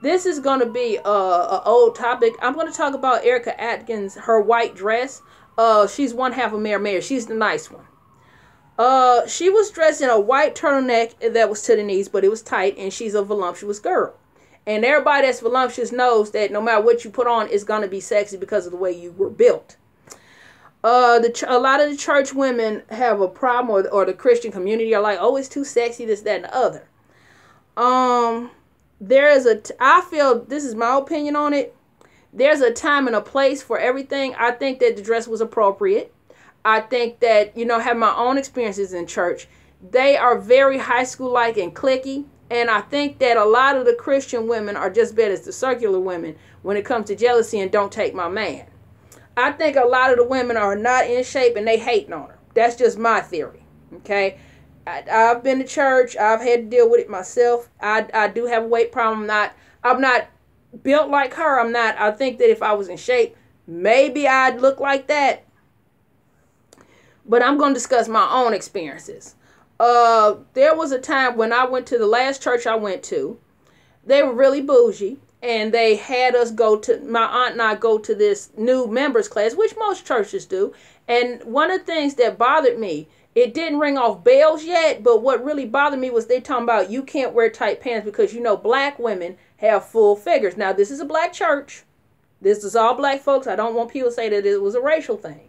This is going to be a old topic. I'm going to talk about Erica Atkins, her white dress. She's one half of Mary Mary. She's the nice one. She was dressed in a white turtleneck that was to the knees, but it was tight, and she's a voluptuous girl. And everybody that's voluptuous knows that no matter what you put on, it's going to be sexy because of the way you were built. A lot of the church women have a problem, or the Christian community are like, oh, it's too sexy, this, that, and the other. I feel, this is my opinion on it, there's a time and a place for everything. I think that the dress was appropriate. I think that, have my own experiences in church. They are very high school-like and cliquey. And I think that a lot of the Christian women are just bad as the secular women when it comes to jealousy and don't take my man. I think a lot of the women are not in shape and they hating on her. That's just my theory. Okay. I've been to church. I've had to deal with it myself. I do have a weight problem. I'm not built like her. I think that if I was in shape, maybe I'd look like that. But I'm going to discuss my own experiences. There was a time when I went to the last church I went to. They were really bougie. And they had us my aunt and I go to this new members class, which most churches do. And one of the things that bothered me, it didn't ring off bells yet, but what really bothered me was they talking about you can't wear tight pants because, black women have full figures. Now, this is a black church. This is all black folks. I don't want people to say that it was a racial thing,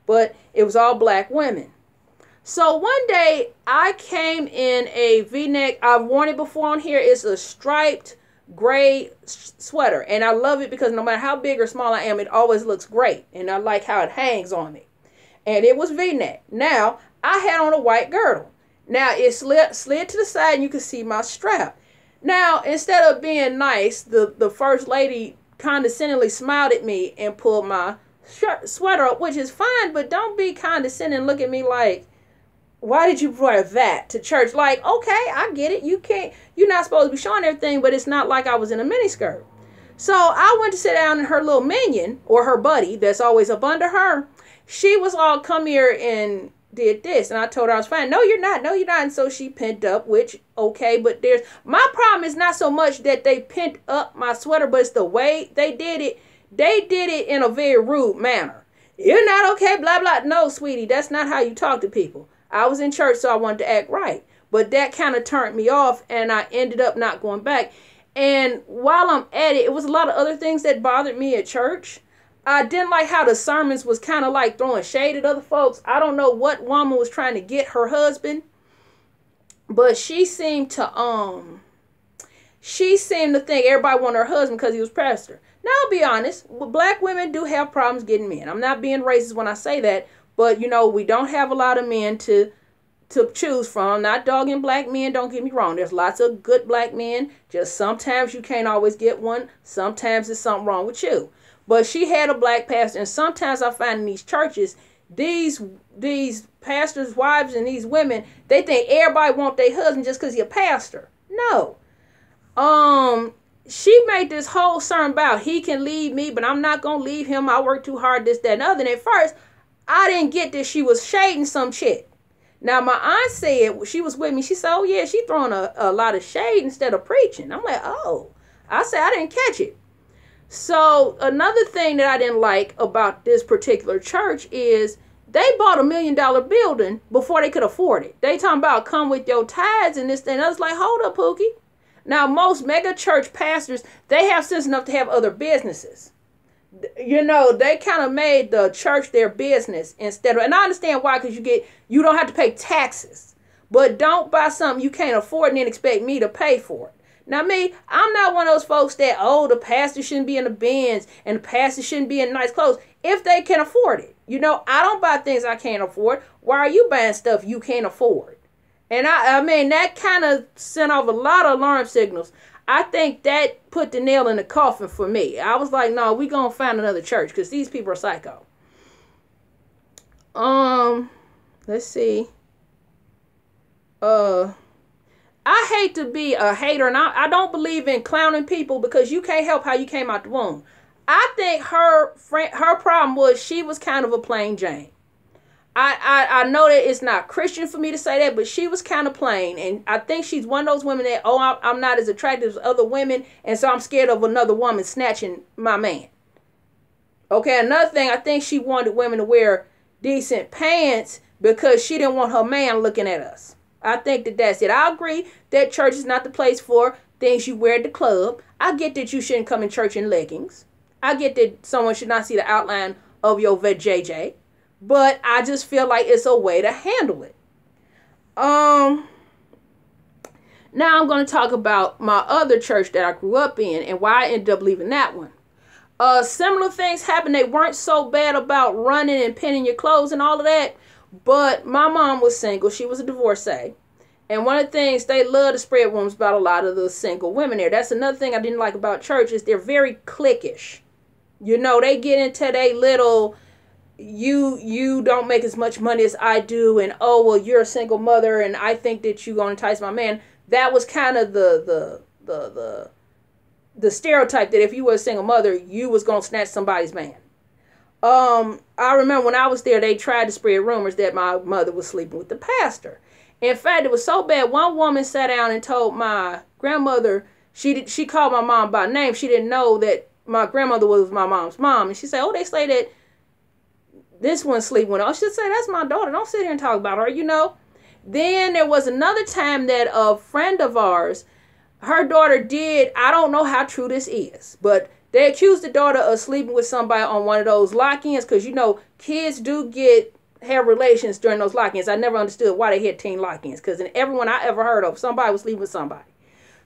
but it was all black women. So one day I came in a V-neck. I've worn it before on here. It's a striped gray sweater, and I love it because no matter how big or small I am, it always looks great, and I like how it hangs on me. And it was V-neck. Now I had on a white girdle. Now it slid to the side, and you can see my strap. Now, instead of being nice, the first lady condescendingly smiled at me and pulled my sweater up, which is fine, but don't be condescending and look at me like, why did you wear that to church? Like, okay, I get it. You're not supposed to be showing everything, but it's not like I was in a miniskirt. So I went to sit down, and her little minion, or her buddy that's always up under her, she was all, come here and did this. And I told her I was fine. No, you're not. No, you're not. And so she pent up, which, okay, but my problem is not so much that they pent up my sweater, but it's the way they did it. They did it in a very rude manner. You're not okay, blah, blah. No, sweetie, that's not how you talk to people. I was in church, so I wanted to act right. But that kind of turned me off, and I ended up not going back. And while I'm at it, it was a lot of other things that bothered me at church. I didn't like how the sermons was kind of like throwing shade at other folks. I don't know what woman was trying to get her husband, but she seemed to think everybody wanted her husband because he was pastor. Now, I'll be honest, black women do have problems getting men. I'm not being racist when I say that. But, we don't have a lot of men to choose from. I'm not dogging black men, don't get me wrong. There's lots of good black men. Just sometimes you can't always get one. Sometimes there's something wrong with you. But she had a black pastor. And sometimes I find in these churches, these pastors' wives and these women, they think everybody want their husband just because he's a pastor. No. She made this whole sermon about he can leave me, but I'm not going to leave him. I work too hard, this, that, and other. And at first, I didn't get that she was shading some chick. Now, my aunt said, she was with me, she said, oh, yeah, she throwing a lot of shade instead of preaching. I'm like, oh. I said, I didn't catch it. So, another thing that I didn't like about this particular church is they bought $1 million building before they could afford it. They talking about come with your tithes and this, that, and I was like, hold up, Pookie. Now, most mega church pastors, they have sense enough to have other businesses. They kind of made the church their business instead of, and I understand why, because you don't have to pay taxes, but don't buy something you can't afford and then expect me to pay for it. Now me, I'm not one of those folks that, the pastor shouldn't be in the Benz and the pastor shouldn't be in nice clothes if they can afford it. I don't buy things I can't afford. Why are you buying stuff you can't afford? And I mean, that kind of sent off a lot of alarm signals. I think that put the nail in the coffin for me. I was like, no, we're going to find another church because these people are psycho. Let's see. I hate to be a hater, and I don't believe in clowning people because you can't help how you came out the womb. I think her problem was she was kind of a plain Jane. I know that it's not Christian for me to say that, but she was kind of plain. And I think she's one of those women that, oh, I'm not as attractive as other women, and so I'm scared of another woman snatching my man. Okay, another thing, I think she wanted women to wear decent pants because she didn't want her man looking at us. I think that that's it. I agree that church is not the place for things you wear at the club. I get that you shouldn't come in church in leggings. I get that someone should not see the outline of your vajayjay. But I just feel like it's a way to handle it. Now I'm going to talk about my other church that I grew up in and why I ended up leaving that one. Similar things happened. They weren't so bad about running and pinning your clothes and all of that. But my mom was single. She was a divorcee. And one of the things, they love to spread rumors about a lot of the single women there. That's another thing I didn't like about church is they're very cliquish. You know, they get into their little, you don't make as much money as I do. And, oh, well, you're a single mother and I think that you're going to entice my man. That was kind of the stereotype that if you were a single mother, you was going to snatch somebody's man. I remember when I was there, they tried to spread rumors that my mother was sleeping with the pastor. In fact, it was so bad. One woman sat down and told my grandmother, she called my mom by name. She didn't know that my grandmother was my mom's mom. And she said, oh, they say that this one's sleeping with her. I should say, that's my daughter. Don't sit here and talk about her, you know. Then there was another time that a friend of ours, her daughter did, I don't know how true this is, but they accused the daughter of sleeping with somebody on one of those lock-ins because, you know, kids do have relations during those lock-ins. I never understood why they had teen lock-ins because in everyone I ever heard of, somebody was sleeping with somebody.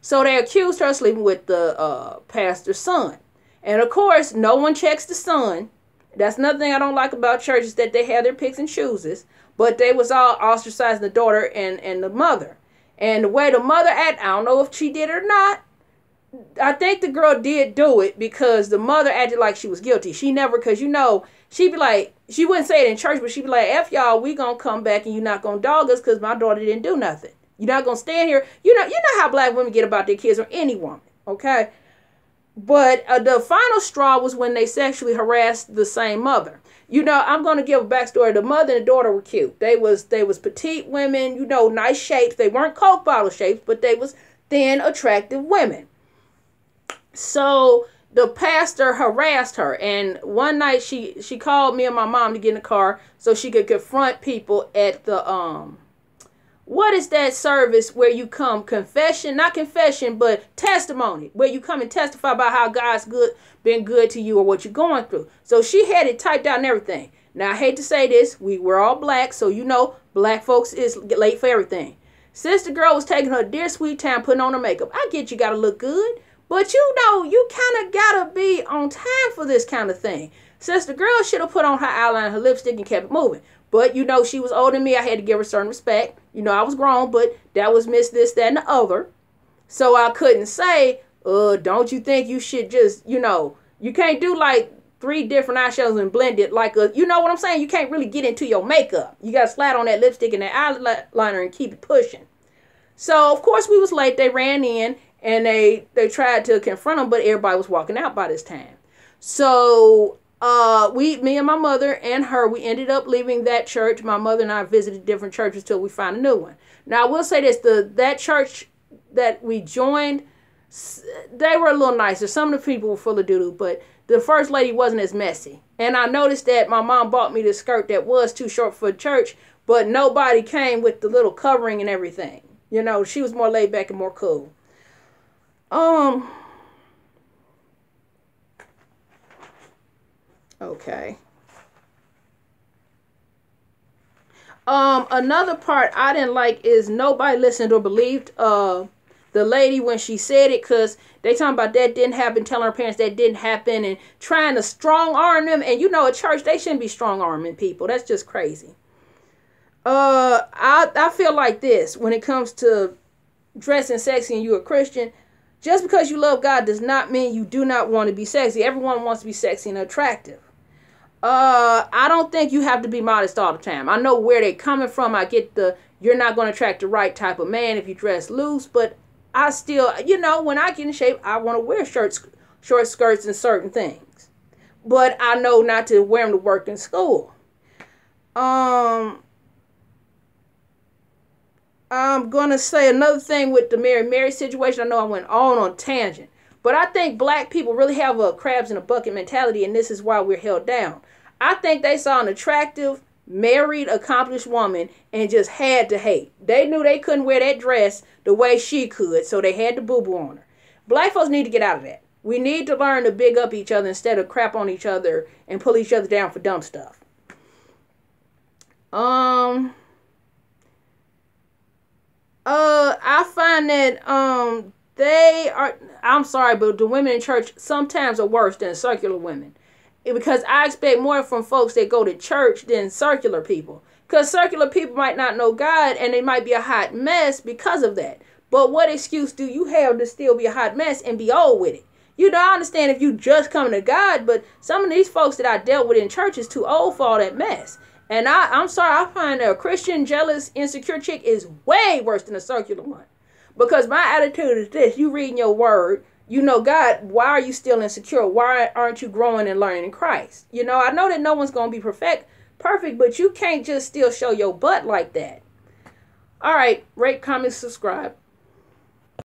So they accused her of sleeping with the pastor's son. And, of course, no one checks the son. That's another thing I don't like about churches, that they have their picks and chooses. But they was all ostracizing the daughter and the mother. And the way the mother acted, I don't know if she did it or not. I think the girl did do it because the mother acted like she was guilty. She never, because, you know, she'd be like, she wouldn't say it in church, but she'd be like, F y'all, we going to come back and you're not going to dog us because my daughter didn't do nothing. You're not going to stand here. You know how black women get about their kids, or any woman, okay? But the final straw was when they sexually harassed the same mother. You know, I'm going to give a backstory. The mother and the daughter were cute. They was petite women, you know, nice shapes. They weren't Coke bottle shapes, but they was thin, attractive women. So the pastor harassed her. And one night she called me and my mom to get in the car so she could confront people at the, what is that service where you come, confession, not confession, but testimony, where you come and testify about how God's been good to you or what you're going through. So she had it typed out and everything. Now, I hate to say this, we were all black, so you know, black folks is late for everything. Sister girl was taking her dear sweet time putting on her makeup. I get you got to look good, but you know, you kind of got to be on time for this kind of thing. Sister girl should have put on her eyeliner, her lipstick, and kept it moving. But, you know, she was older than me. I had to give her certain respect. You know, I was grown, but that was Miss This, That, and the Other. So I couldn't say, don't you think you should just, you know, you can't do like 3 different eyeshadows and blend it like a, you know what I'm saying? You can't really get into your makeup. You got to slide on that lipstick and that eyeliner and keep it pushing. So, of course, we was late. They ran in and they tried to confront them, but everybody was walking out by this time. So me and my mother and her, we ended up leaving that church. My mother and I visited different churches till we found a new one. Now, I will say this, that church that we joined, they were a little nicer. Some of the people were full of doo-doo, but the first lady wasn't as messy. And I noticed that my mom bought me this skirt that was too short for church, but nobody came with the little covering and everything. You know, she was more laid back and more cool. Okay. Another part I didn't like is nobody listened or believed the lady when she said it, because they talking about that didn't happen, telling her parents that didn't happen, and trying to strong arm them. And you know, at church they shouldn't be strong arming people. That's just crazy. I feel like this when it comes to dressing sexy and you're a Christian. Just because you love God does not mean you do not want to be sexy. Everyone wants to be sexy and attractive. I don't think you have to be modest all the time. I know where they're coming from. I get you're not going to attract the right type of man if you dress loose, but I still, you know, when I get in shape, I want to wear short skirts and certain things. But I know not to wear them to work in school. Um, I'm gonna say another thing with the Mary situation. I know I went on tangent, but I think black people really have a crabs in a bucket mentality, and this is why we're held down. I think they saw an attractive, married, accomplished woman and just had to hate. They knew they couldn't wear that dress the way she could, so they had to boo-boo on her. Black folks need to get out of that. We need to learn to big up each other instead of crap on each other and pull each other down for dumb stuff. I find that they are, I'm sorry, but the women in church sometimes are worse than circular women. Because I expect more from folks that go to church than circular people. Because circular people might not know God and they might be a hot mess because of that. But what excuse do you have to still be a hot mess and be old with it? You know, I understand if you just coming to God, but some of these folks that I dealt with in church is too old for all that mess. And I'm sorry, I find that a Christian, jealous, insecure chick is way worse than a circular one. Because my attitude is this: you reading your word, you know God, why are you still insecure? Why aren't you growing and learning in Christ? You know, I know that no one's going to be perfect, but you can't just still show your butt like that. All right, rate, comment, subscribe.